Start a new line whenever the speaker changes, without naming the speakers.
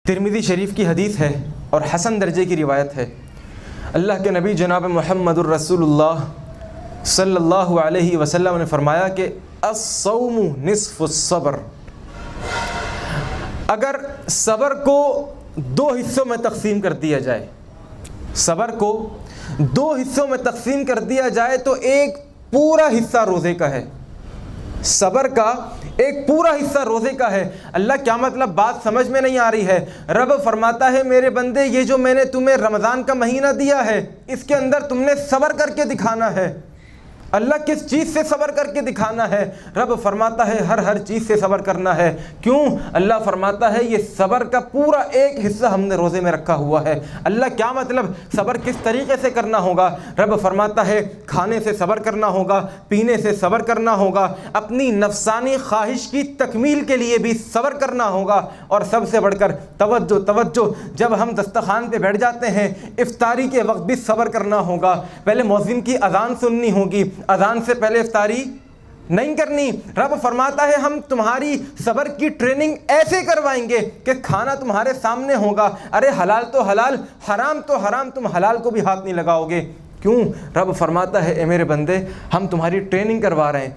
ترمذی شریف کی حدیث ہے اور حسن درجے کی روایت ہے۔ اللہ کے نبی جناب محمد الرسول اللہ صلی اللہ علیہ وسلم نے فرمایا کہ الصوم نصف الصبر، اگر صبر کو دو حصوں میں تقسیم کر دیا جائے، صبر کو دو حصوں میں تقسیم کر دیا جائے تو ایک پورا حصہ روزے کا ہے، صبر کا ایک پورا حصہ روزے کا ہے۔ اللہ کیا مطلب؟ بات سمجھ میں نہیں آ رہی ہے۔ رب فرماتا ہے میرے بندے یہ جو میں نے تمہیں رمضان کا مہینہ دیا ہے اس کے اندر تم نے صبر کر کے دکھانا ہے۔ اللہ کس چیز سے صبر کر کے دکھانا ہے؟ رب فرماتا ہے ہر چیز سے صبر کرنا ہے۔ کیوں؟ اللہ فرماتا ہے یہ صبر کا پورا ایک حصہ ہم نے روزے میں رکھا ہوا ہے۔ اللہ کیا مطلب؟ صبر کس طریقے سے کرنا ہوگا؟ رب فرماتا ہے کھانے سے صبر کرنا ہوگا، پینے سے صبر کرنا ہوگا، اپنی نفسانی خواہش کی تکمیل کے لیے بھی صبر کرنا ہوگا، اور سب سے بڑھ کر توجہ جب ہم دسترخوان پہ بیٹھ جاتے ہیں افطاری کے وقت بھی صبر کرنا ہوگا۔ پہلے مؤذن کی اذان سننی ہوگی، اذان سے پہلے افطاری نہیں کرنی۔ رب فرماتا ہے ہم تمہاری صبر کی ٹریننگ ایسے کروائیں گے کہ کھانا تمہارے سامنے ہوگا، ارے حلال تو حلال، حرام تو حرام، تم حلال کو بھی ہاتھ نہیں لگاؤ گے۔ کیوں؟ رب فرماتا ہے اے میرے بندے ہم تمہاری ٹریننگ کروا رہے ہیں۔